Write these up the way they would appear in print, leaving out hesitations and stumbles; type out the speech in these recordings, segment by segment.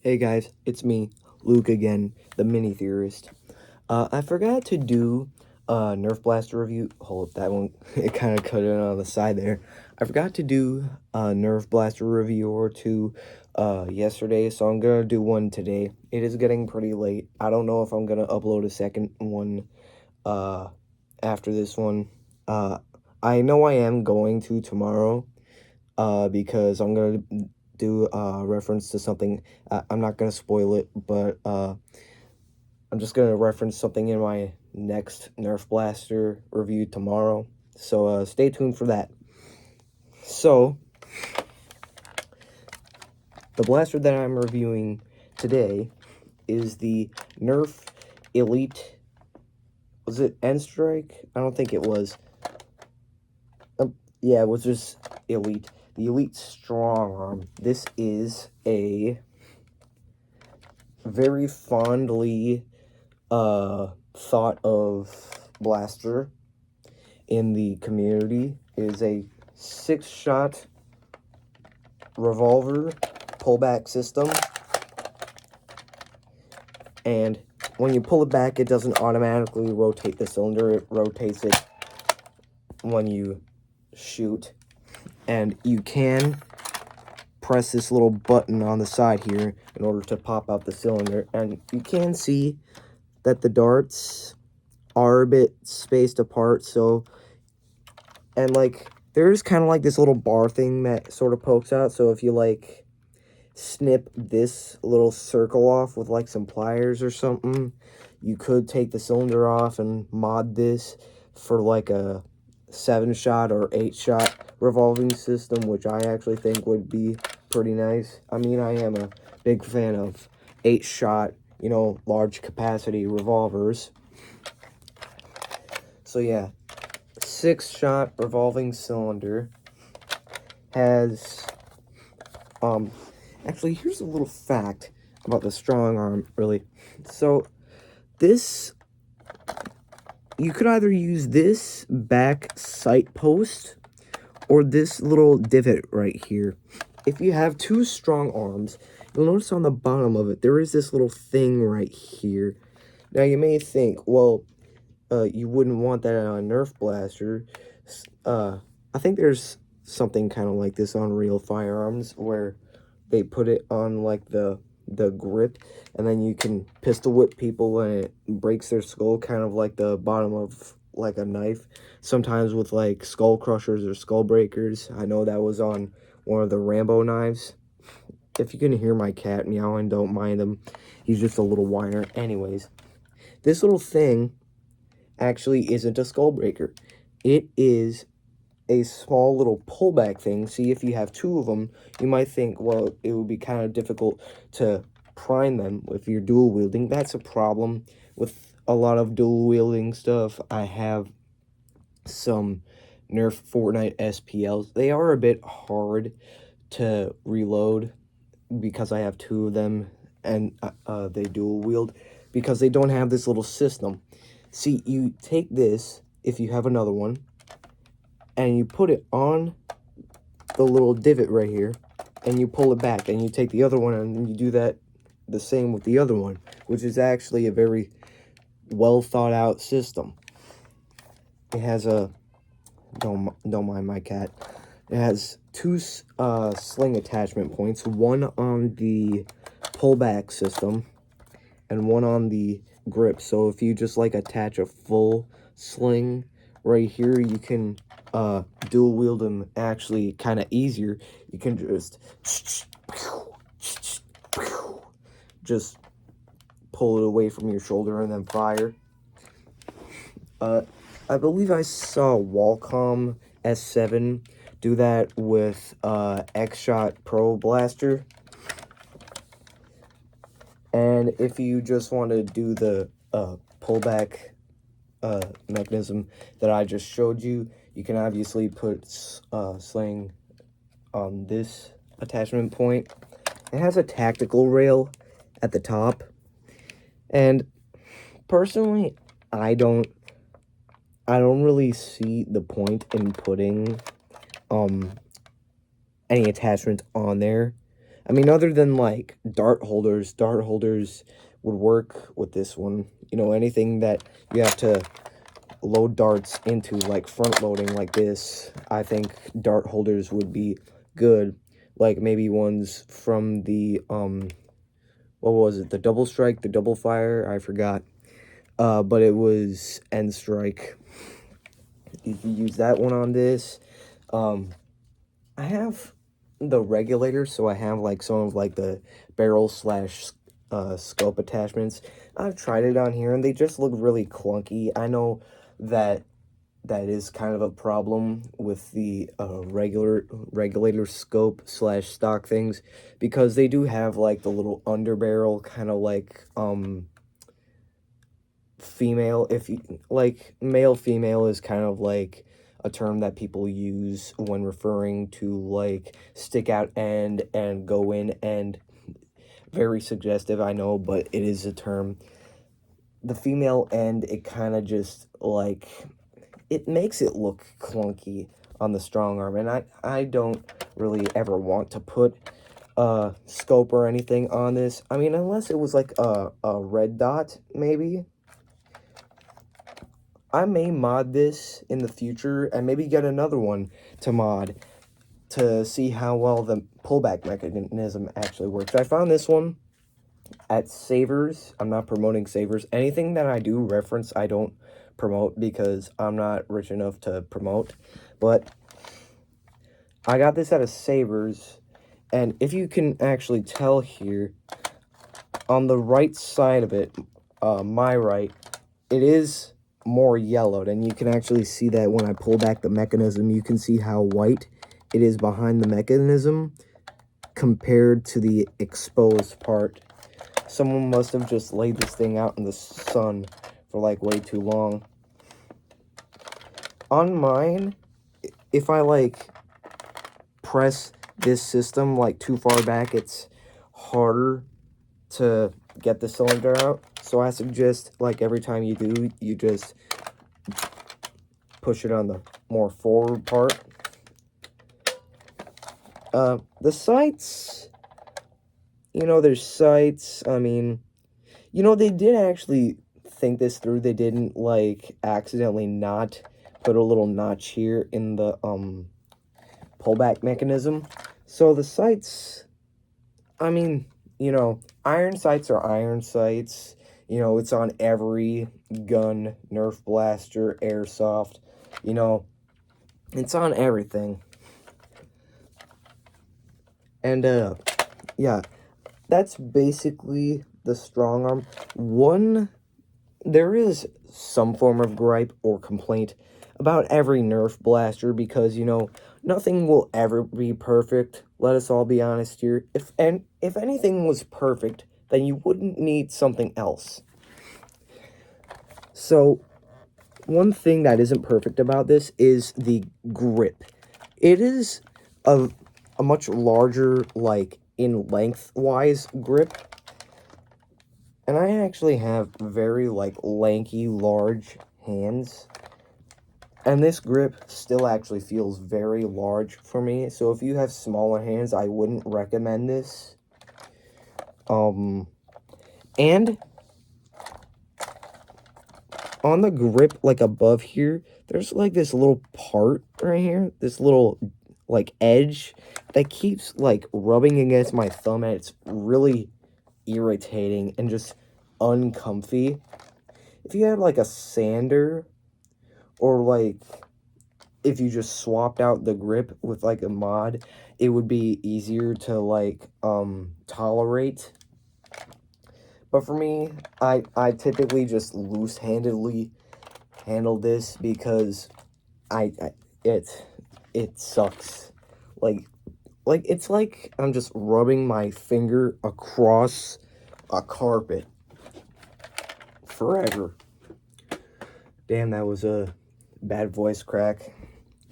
Hey guys, it's me, Luke again, the mini theorist. I forgot to do a Nerf Blaster review. Hold up, that one, it kind of cut it on the side there. I forgot to do a Nerf Blaster review or two yesterday, so I'm gonna do one today. It is getting pretty late. I don't know if I'm gonna upload a second one after this one. I know I am going to tomorrow because I'm gonna do a reference to something. I'm not gonna spoil it, but I'm just gonna reference something in my next Nerf Blaster review tomorrow. So stay tuned for that. So the blaster that I'm reviewing today is the Nerf Elite. Was it End Strike? I don't think it was. Yeah, it was just Elite. The Elite Strongarm. This is a very fondly thought of blaster in the community. It is a 6-shot revolver pullback system, and when you pull it back, it doesn't automatically rotate the cylinder. It rotates it when you shoot, and you can press this little button on the side here in order to pop out the cylinder, and you can see that the darts are a bit spaced apart. So, and like, there's kind of like this little bar thing that sort of pokes out, so if you like snip this little circle off with like some pliers or something, you could take the cylinder off and mod this for like a 7-shot or 8-shot revolving system, which I actually think would be pretty nice. I mean, I am a big fan of 8-shot, you know, large capacity revolvers. So yeah, 6-shot revolving cylinder has, actually, here's a little fact about the Strongarm, really. So, this, you could either use this back sight post or this little divot right here. If you have two strong arms, you'll notice on the bottom of it, there is this little thing right here. Now, you may think, well, you wouldn't want that on a Nerf blaster. I think there's something kind of like this on real firearms where they put it on like the grip, and then you can pistol whip people when it breaks their skull, kind of like the bottom of like a knife, sometimes with like skull crushers or skull breakers. I know that was on one of the Rambo knives. If you can hear my cat meowing, don't mind him. He's just a little whiner. Anyways, this little thing actually isn't a skull breaker. It is a small little pullback thing. See, if you have two of them, you might think, well, it would be kind of difficult to prime them if you're dual wielding. That's a problem with a lot of dual wielding stuff. I have some Nerf Fortnite SPLs. They are a bit hard to reload because I have two of them, and they dual wield because they don't have this little system. See, you take this, if you have another one, and you put it on the little divot right here, and you pull it back, and you take the other one, and you do that the same with the other one, which is actually a very well thought out system. It has a, don't mind my cat, it has two sling attachment points, one on the pullback system and one on the grip. So if you just like attach a full sling right here, you can dual wield them actually kind of easier. You can just pull it away from your shoulder and then fire. I believe I saw Wacom S7 do that with X-Shot Pro Blaster. And if you just want to do the pullback mechanism that I just showed you, you can obviously put sling on this attachment point. It has a tactical rail at the top, and personally, I don't really see the point in putting any attachment on there. I mean, other than, like, dart holders would work with this one. You know, anything that you have to load darts into, like front loading like this, I think dart holders would be good. Like, maybe ones from the, what was it? The double strike, the double fire? I forgot. But it was end strike. You can use that one on this. I have the regulator, so I have like some of like the barrel slash scope attachments. I've tried it on here and they just look really clunky. I know that that is kind of a problem with the regulator scope slash stock things, because they do have like the little underbarrel kind of like female, if you like, male female is kind of like a term that people use when referring to like stick out end and go in end. Very suggestive, I know, but it is a term. The female end, it kind of just like, it makes it look clunky on the strong arm, and I don't really ever want to put scope or anything on this. I mean, unless it was like a red dot, maybe. I may mod this in the future and maybe get another one to mod to see how well the pullback mechanism actually works. I found this one at Savers. I'm not promoting Savers. Anything that I do reference, I don't promote because I'm not rich enough to promote. But I got this at a Savers, and if you can actually tell here, on the right side of it, my right, it is more yellowed, and you can actually see that when I pull back the mechanism. You can see how white it is behind the mechanism compared to the exposed part. Someone must have just laid this thing out in the sun for like way too long. On mine, if I like press this system like too far back, it's harder to get the cylinder out. So I suggest, like, every time you do, you just push it on the more forward part. The sights, you know, there's sights. I mean, you know, they did actually think this through. They didn't, like, accidentally not put a little notch here in the, pullback mechanism. So the sights, I mean, you know, iron sights are iron sights. You know, it's on every gun, Nerf blaster, airsoft. You know, it's on everything. And, yeah, that's basically the strong arm. There is some form of gripe or complaint about every Nerf blaster because, you know, nothing will ever be perfect. Let us all be honest here. If anything was perfect, then you wouldn't need something else. So, one thing that isn't perfect about this is the grip. It is a much larger, like, in lengthwise grip. And I actually have very, like, lanky, large hands. And this grip still actually feels very large for me. So if you have smaller hands, I wouldn't recommend this. And on the grip, like, above here, there's, like, this little part right here. This little, like, edge that keeps, like, rubbing against my thumb. And it's really irritating and just uncomfy. If you had, like, a sander, or, like, if you just swapped out the grip with, like, a mod, it would be easier to, like, tolerate. But for me, I typically just loose-handedly handle this because it sucks. Like, it's like I'm just rubbing my finger across a carpet forever. Damn, that was a bad voice crack.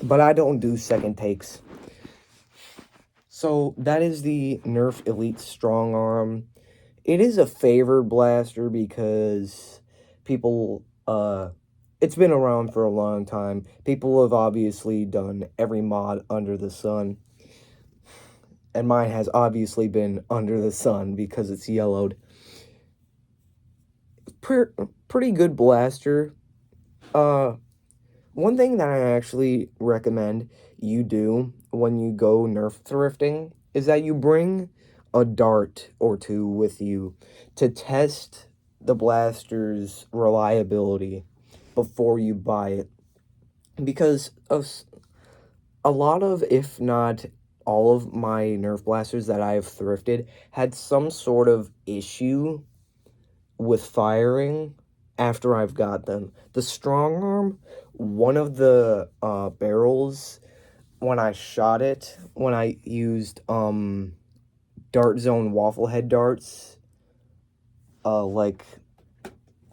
But I don't do second takes. So that is the Nerf Elite Strong Arm. It is a favored blaster because people, it's been around for a long time. People have obviously done every mod under the sun. and mine has obviously been under the sun because it's yellowed. Pretty good blaster. One thing that I actually recommend you do when you go Nerf thrifting is that you bring a dart or two with you to test the blaster's reliability before you buy it. Because a lot of, if not all of my Nerf blasters that I've thrifted had some sort of issue with firing after I've got them. The Strongarm, one of the barrels, when I shot it, when I used Dart Zone waffle head darts, like,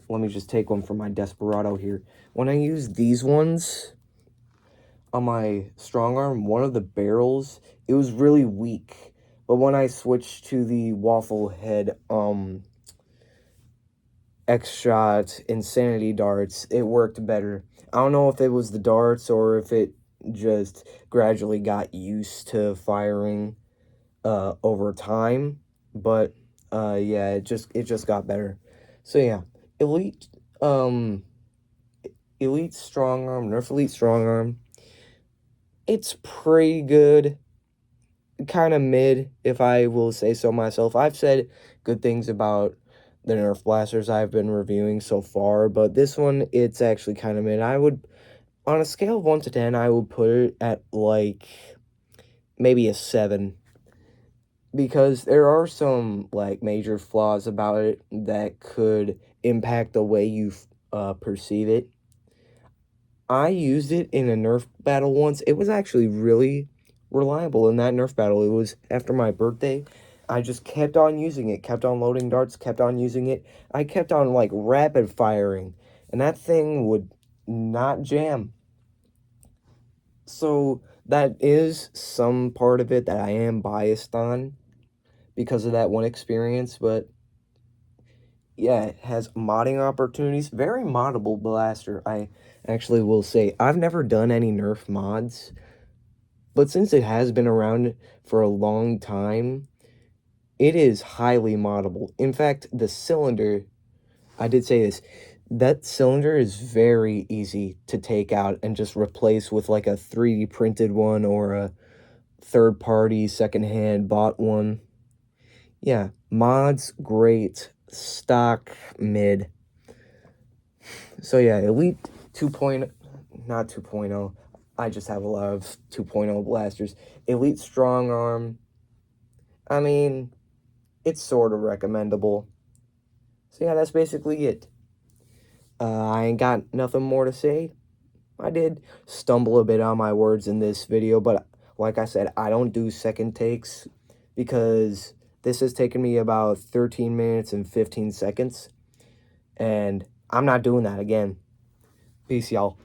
let me just take one from my Desperado here. When I used these ones on my Strongarm, one of the barrels, it was really weak. But when I switched to the waffle head X-Shot Insanity darts, it worked better. I don't know if it was the darts or if it just gradually got used to firing over time, but yeah, it just got better. So yeah, Elite Elite Strongarm, Nerf Elite Strongarm, it's pretty good. Kind of mid, if I will say so myself. I've said good things about the Nerf blasters I've been reviewing so far, but this one, it's actually kind of mid. I would, on a scale of 1 to 10, I would put it at, like, maybe a 7. Because there are some, like, major flaws about it that could impact the way you perceive it. I used it in a Nerf battle once. It was actually really reliable in that Nerf battle. It was after my birthday. I just kept on using it, kept on loading darts, kept on using it. I kept on, like, rapid firing, and that thing would not jam. So that is some part of it that I am biased on because of that one experience, but yeah, it has modding opportunities. Very moddable blaster, I actually will say. I've never done any Nerf mods, but since it has been around for a long time, it is highly moddable. In fact, the cylinder, I did say this, that cylinder is very easy to take out and just replace with like a 3D printed one or a third-party, secondhand bought one. Yeah, mods, great. Stock, mid. So yeah, Elite 2.0, not 2.0. I just have a lot of 2.0 blasters. Elite Strongarm, I mean, it's sort of recommendable. So yeah, that's basically it. I ain't got nothing more to say. I did stumble a bit on my words in this video, but like I said, I don't do second takes because this has taken me about 13 minutes and 15 seconds, and I'm not doing that again. Peace, y'all.